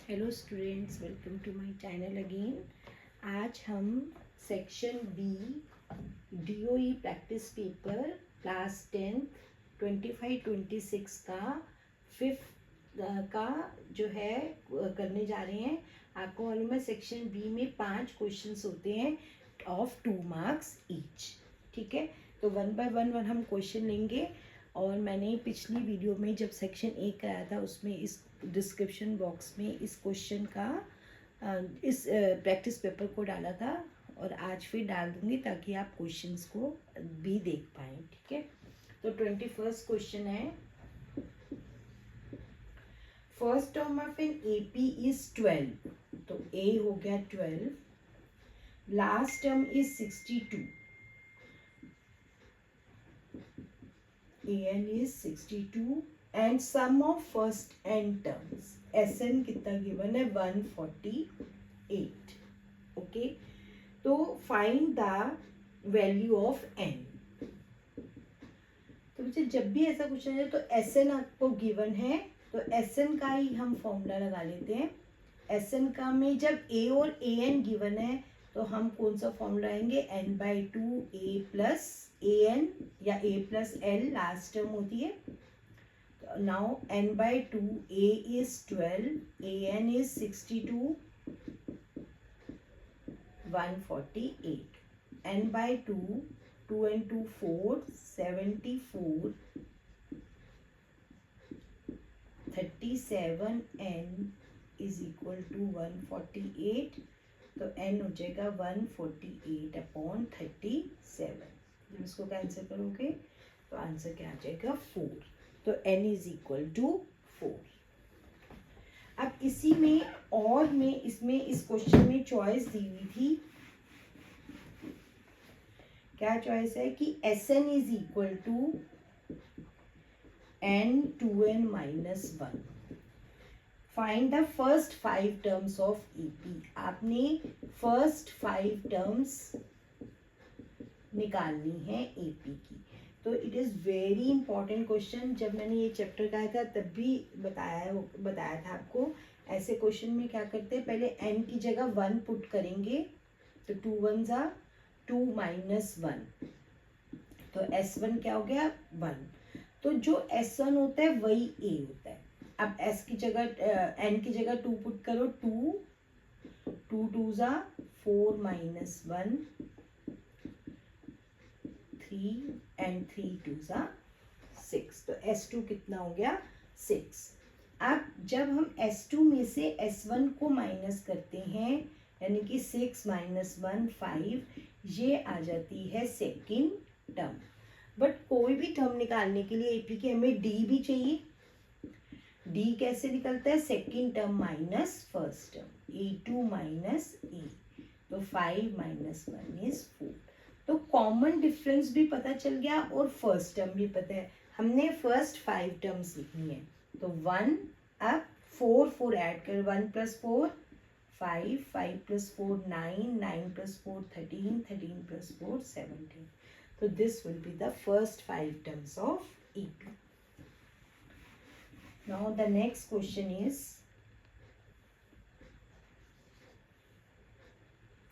Hello students, welcome to my channel again. आज हम section B DOE practice paper class 10 25-26 का fifth का जो है करने जा रहे हैं। आपको मालूम है सेक्शन बी में 5 क्वेश्चंस होते हैं ऑफ 2 मार्क्स ईच। ठीक है, तो वन बाय वन हम क्वेश्चन लेंगे। और मैंने पिछली वीडियो में जब सेक्शन ए कराया था उसमें इस डिस्क्रिप्शन बॉक्स में इस क्वेश्चन का इस प्रैक्टिस पेपर को डाला था और आज फिर डाल दूंगी ताकि आप क्वेश्चंस को भी देख पाएँ। ठीक है, तो 21st क्वेश्चन है, first term of an AP is 12, तो ए हो गया 12, last term is 62, an is 62 and sum of first n terms sn कितना गिवन है 148। ओके, तो find the value of n। तो बच्चे जब भी ऐसा क्वेश्चन है तो sn आपको गिवन है तो sn का ही हम फॉर्मूला लगा लेते हैं। sn का में जब a और an गिवन है तो हम कौन सा फॉर्मूला आएंगे, n/2 a प्लस an या a plus l last term होती है। Now n/2 a is 12, an is 62, 148, n/2 2 and 2 4, 74, 37 n is equal to 148, तो n हो जाएगा 148 अपॉन 37। जब इसको कैंसिल करोगे तो आंसर क्या आ जाएगा 4, तो n इज इक्वल टू 4। अब इसी में और में इसमें इस क्वेश्चन में चॉइस दी हुई थी, क्या चॉइस है कि Sn is equal to n 2n minus 1। Find the first 5 terms of EP। आपने फर्स्ट 5 टर्म्स निकालनी है AP की। तो it is very important question. जब मैंने ये चैप्टर कहा था तब भी बताया था आपको। ऐसे क्वेश्चन में क्या करते हैं, पहले n की जगह 1 पुट करेंगे तो 2 1 ज़ा 2 माइनस 1, तो S1 क्या हो गया 1। तो जो S1 होता है वही A होता है। अब S की जगह n की जगह 2 पुट करो, 2 2 ज़ा 4 माइनस 1, 3 एंड 3 2 ज़ा 6, तो S2 कितना हो गया 6। अब जब हम S2 में से S1 को माइनस करते हैं यानी कि 6 माइनस 1 5, ये आ जाती है सेकेंड टर्म। बट कोई भी टर्म निकालने के लिए AP के हमें D भी चाहिए। D कैसे निकलता है, second term minus first term, A2 minus A, तो 5 माइनस 1 इज 4। तो कॉमन डिफरेंस भी पता चल गया और फर्स्ट टर्म भी पता है। हमने फर्स्ट 5 टर्म्स लिखनी है, तो 1 अब 4 4 ऐड कर, 1 प्लस 4 5, 5 प्लस 4 9, 9 प्लस 4 13, 13 प्लस 4 17। तो this will be the first 5 terms of EP। Now the next question is,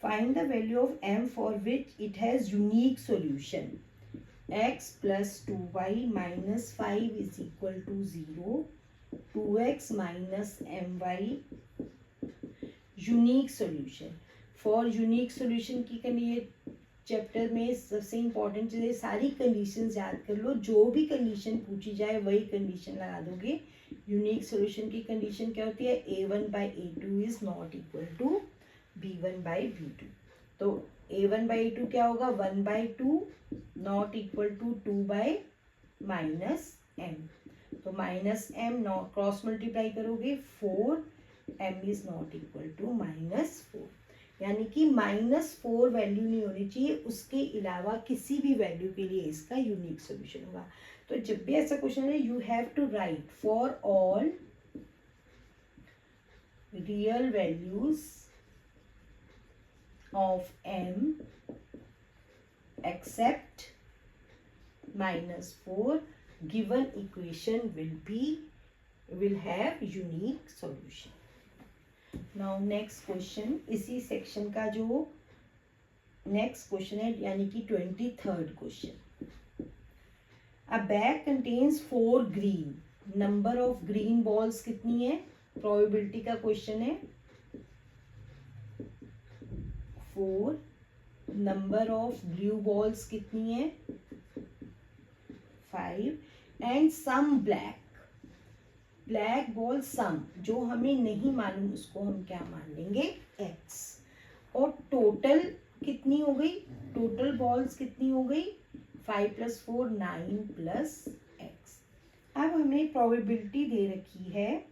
find the value of m for which it has unique solution x plus 2y minus 5 is equal to 0, 2x minus my unique solution. For unique solution की ये chapter में सबसे important चीज़ है, सारी conditions याद कर लो, जो भी कंडीशन पूछी जाए वही कंडीशन लगा दोगे। यूनिक सॉल्यूशन की कंडीशन क्या होती है, A1/A2 is not equal to B1/B2। तो A1/A2 क्या होगा 1/2 not equal to 2 minus m, तो minus m not cross multiply करोगे 4, m is not equal to -4, यानी कि -4 वैल्यू नहीं होनी चाहिए, उसके अलावा किसी भी वैल्यू के लिए इसका यूनिक सॉल्यूशन होगा। तो जब भी ऐसा क्वेश्चन है you have to write for all real values of m except -4 given equation will have unique solution। Now next question, इसी सेक्शन का जो नेक्स्ट क्वेश्चन है, यानी कि 23rd question. A bag contains 4 green, number of green balls कितनी है? Probability का question है। 4, नंबर ऑफ ब्लू बॉल्स कितनी है? 5, and sum black, black ball sum, जो हमें नहीं मालूम उसको हम क्या मान लेंगे? x। और टोटल कितनी हो गई? टोटल बॉल्स कितनी हो गई? 5 + 4 9 + x। अब हमें प्रोबेबिलिटी दे रखी है,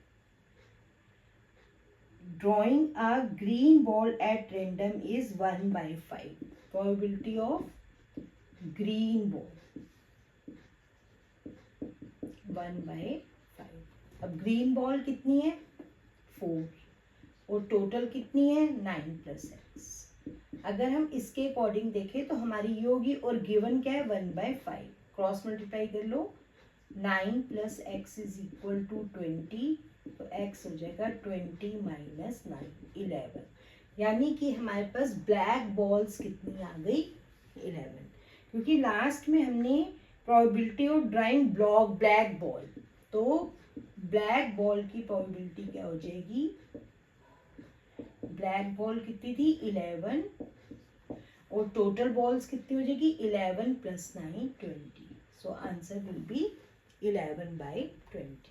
drawing a green ball at random is 1/5। Probability of green ball 1/5। अब ग्रीन बॉल कितनी है? 4, और टोटल कितनी है? 9 + x। अगर हम इसके अकॉर्डिंग देखें तो हमारी ये होगी, और गिवन क्या है? 1/5। क्रॉस मल्टीप्लाई कर लो, 9 + x = 20, तो x हो जाएगा 20 - 9 11। यानी कि हमारे पास ब्लैक बॉल्स कितनी आ गई? 11। क्योंकि लास्ट में हमने probability of drawing black ball, तो ब्लैक बॉल की प्रोबेबिलिटी क्या हो जाएगी? ब्लैक बॉल कितनी थी? 11, और टोटल बॉल्स कितनी हो जाएगी? 11 + 9 20। So answer will be 11/20।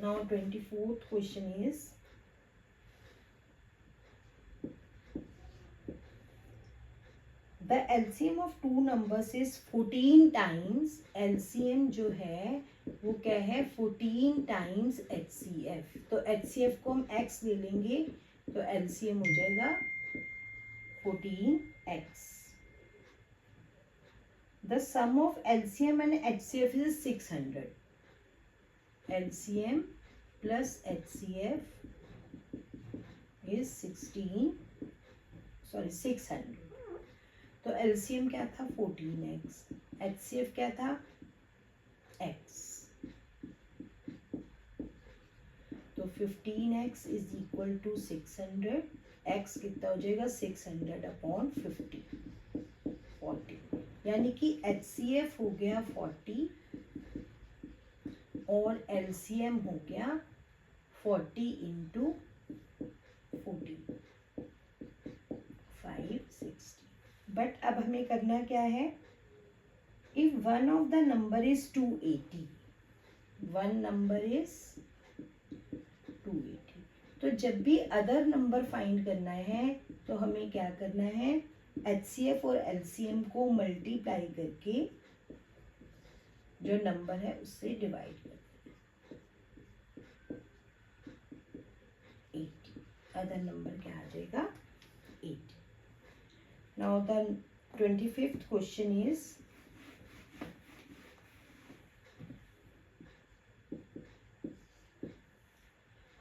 Now 24th question is, the LCM of two numbers is 14 times, LCM जो है वो क्या है? 14 times HCF। तो HCF को हम x ले लेंगे, तो LCM हो जाएगा 14x। The sum of LCM and HCF is 600। LCM plus HCF is 600। तो LCM क्या था? 14x, HCF क्या था? x। तो 15x = 600, x कितना हो जाएगा? 600/50, 40। यानी कि HCF हो गया 40 और LCM हो गया 40 × 14, 560। बट अब हमें करना क्या है? If one of the number is 280, one number is 280, तो जब भी अदर नंबर फाइंड करना है तो हमें क्या करना है? HCF और LCM को मल्टीप्लाई करके जो नंबर है उससे डिवाइड कर, 80। अदर नंबर क्या आ जाएगा? 80। Now the 25th question is,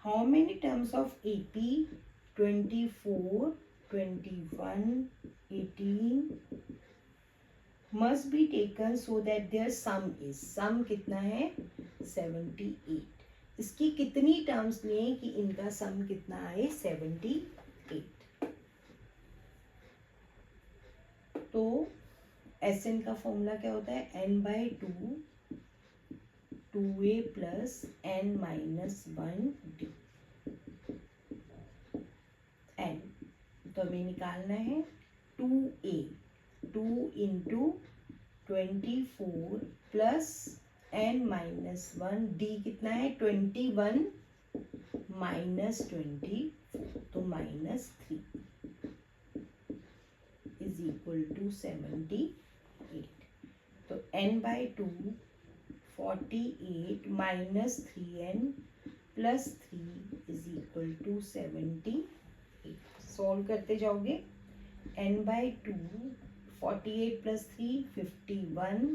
how many terms of AP 24, 21, 18 must be taken so that their sum is, sum कितना है? 78। इसकी कितनी टर्म्स लें कि इनका सम कितना आए? 78। तो SN का फॉर्मूला क्या होता है? n/2 2a + n - 1d n। तो हमें निकालना है 2a, 2 × 24 + n - 1, d कितना है? 21 - 24, तो -3 = 78। तो n/2 48 - 3n + 3 = 78। सॉल्व करते जाओगे, n/2 48 + 3 51।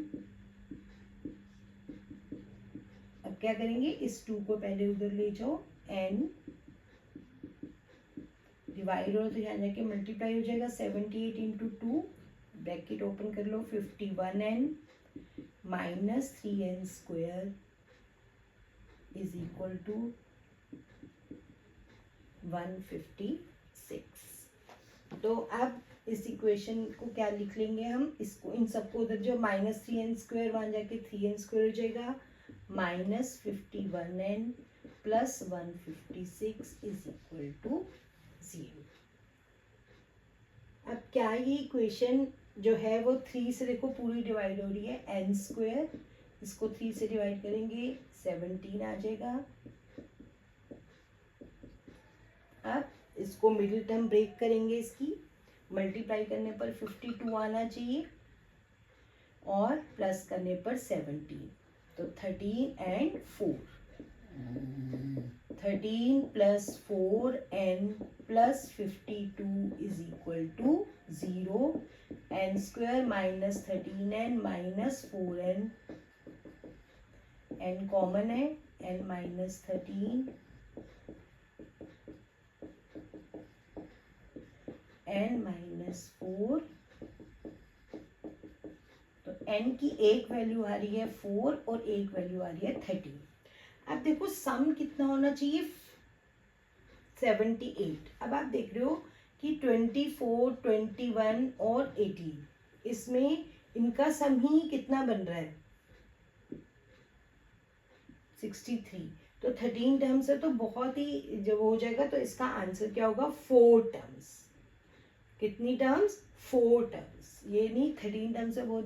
अब क्या करेंगे? इस 2 को पहले उधर ले जाओ, n डिवाइड हो तो यहाँ जाके मल्टीप्लाई हो जाएगा, 78 × 2, ब्रैकेट ओपन कर लो, 51n - 3n² = 156। तो अब इस इक्वेशन को क्या लिख लेंगे हम, इसको इन सबको उधर जो -3n² वहाँ जाके 3n² हो जाएगा, -51n + 156 इज इक्वल टू 0। अब क्या ये इक्वेशन जो है वो 3 से देखो पूरी डिवाइड हो रही है, n², इसको 3 से डिवाइड करेंगे 17 आ जाएगा। अब इसको मिडिल टर्म ब्रेक करेंगे, इसकी मल्टीप्लाई करने पर 52 आना चाहिए और प्लस करने पर 17, तो 13 and 4, 13 + 4n + 52 is equal to 0, n² -13n -4n, n common है, n -13 n -4, तो n की एक वैल्यू आ रही है 4 और एक वैल्यू आ रही है 13। अब देखो सम कितना होना चाहिए, 78। अब आप देख रहे हो कि 24, 21 और 18, इसमें इनका सम ही कितना बन रहा है, 63। तो 13 टर्म्स है तो बहुत ही जब हो जाएगा, तो इसका आंसर क्या होगा, 4 टर्म्स। कितनी टर्म्स, 4 टर्म्स, ये नहीं 13 टर्म्स है वो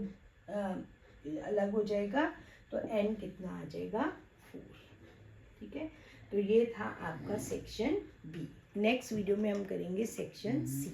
अलग हो जाएगा, तो n कितना आ जाएगा, 4। ठीक है, तो ये था आपका सेक्शन बी। नेक्स्ट वीडियो में हम करेंगे सेक्शन सी।